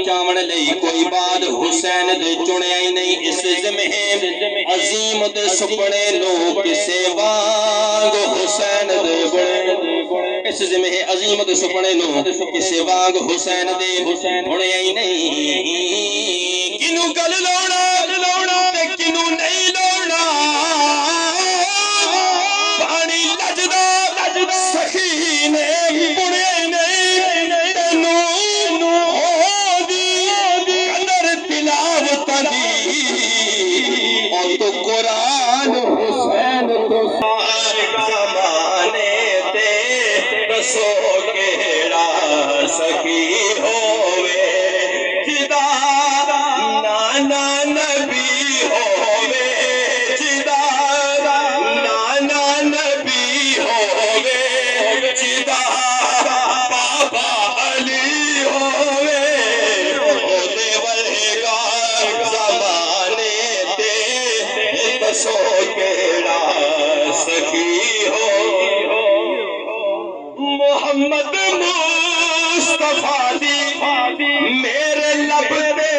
پہنچاون لئی کوئی بات حسین دے چنیا ہی نہیں اس زمہ عظیم دے سپنے نو کسے وانگ حسین دے بڑے اس زمہ عظیم دے سپنے نو کسے وانگ حسین دے بڑے ہی نہیں کنو گل لوڑا تے کنو نہیں لوڑا پانی لجدا سخینے بڑے نہیں تینو ہو دی قدر تلاوت دی اور تو قرآن حسین تو زمانے تے دسو کیڑا سخی ہووے جدا نانا نبی ہووے جدا نانا نبی ہووے جدا بابا علی ہووے دے ورگا زمانے تے دسو کیڑا سخی ہو محمد مصطفیٰ دی میرے لب تے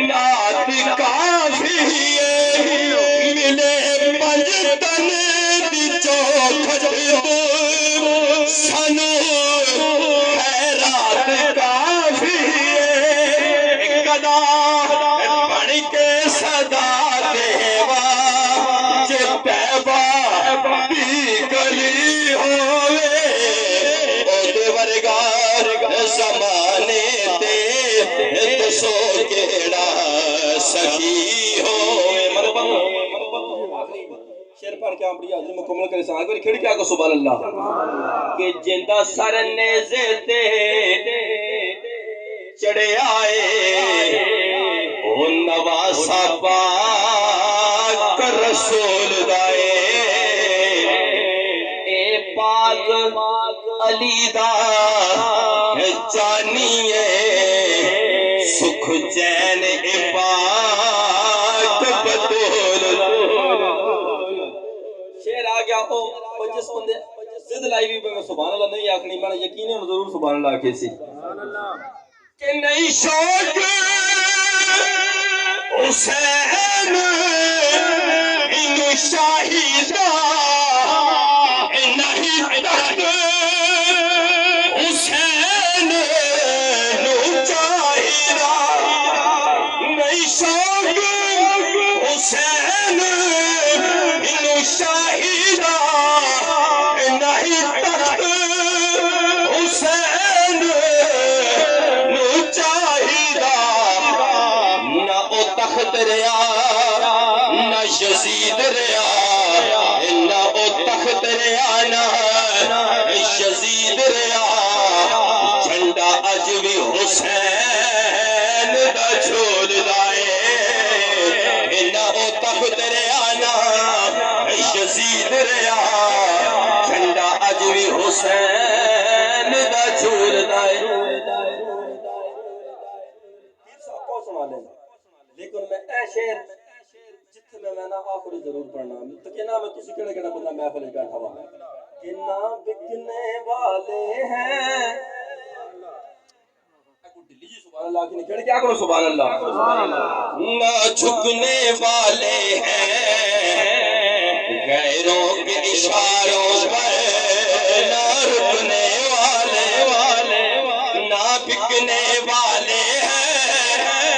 نعت کافی ہے ملے پنجتن دی چوکھٹ سنو خیرات کافی ہے قدا بڑھ کے صدا دیوا جے پیبا بھی گلی ہوئے زمانے تے دسو کیڑا سخی ہوئے شیر پڑھ کے آمڑی آج مکمل کرے سان کوئی کھڑ کیا کو سبحان اللہ کہ جندہ سر نیزے تے چڑھے آئے او نواسا پاک رسول دائے اے پاک علی دا جانیے سکھ چین پاک بطول شیر آگیا او جس بندے زد لائی بھی میں سبحان اللہ نہیں آکھنی میں یقینی ضرور سبحان اللہ آکھے سی کہ نہیں شوق حسین انو شاہدہ نہیں تخت حسین نو چاہیدہ نہیں شوق حسین انو شاہدہ نہیں تخت حسین نو چاہیدہ نہ او تخت ریا نہ یزید ریا نہ او تخت ریا نہ یزید ریا جھنڈا اج بھی حسین دا چھوڑ دائے نہ او تخت ریا نہ یزید ریا جھنڈا اج بھی حسین دا چھوڑ دائے لیکن میں اے شیر جتھے میں نا آخری ضرور پڑھنا تو کہنا میں تسی کہنا کہنا بندہ محفل بیٹھا ہوا کہ نہ بکنے والے ہیں سبحان اللہ کی نہیں کیا کرو سبحان اللہ نہ جھکنے والے ہیں غیروں کے اشاروں پر نہ رکنے والے نہ بکنے والے ہیں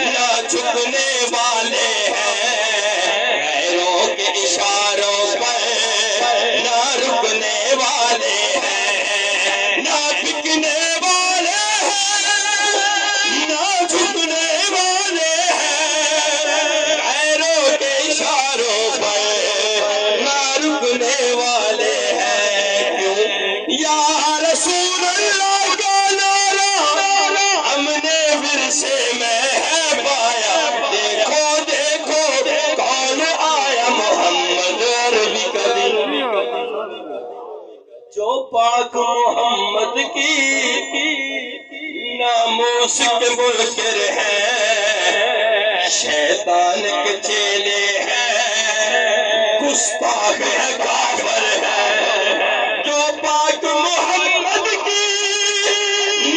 نہ جھکنے والے ہیں غیروں کے اشاروں پر نہ رکنے والے ہیں نہ بکنے والے ہیں نہ جھکنے والے ہیں غیروں کے اشاروں پر نہ رکنے والے ہیں کیوں یا رسول اللہ کا نعرہ ہم نے ورثے میں ہے پایا دیکھو دیکھو کون آیا محمد عربی کبھی جو پاک محمد کی ناموس کے منکر ہیں شیطان کے چیلے ہیں گستاخ ہے کافر ہے جو پاک محمد کی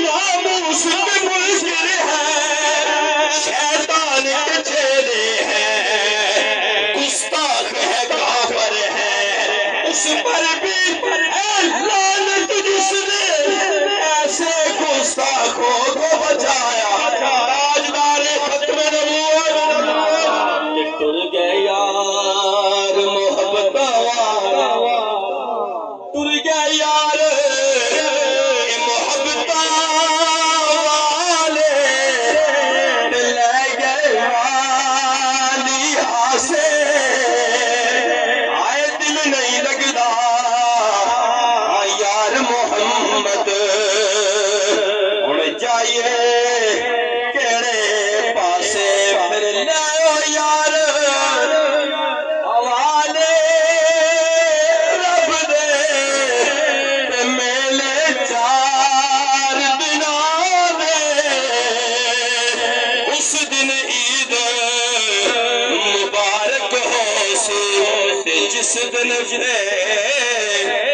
ناموس کے منکر ہے جس دن پہ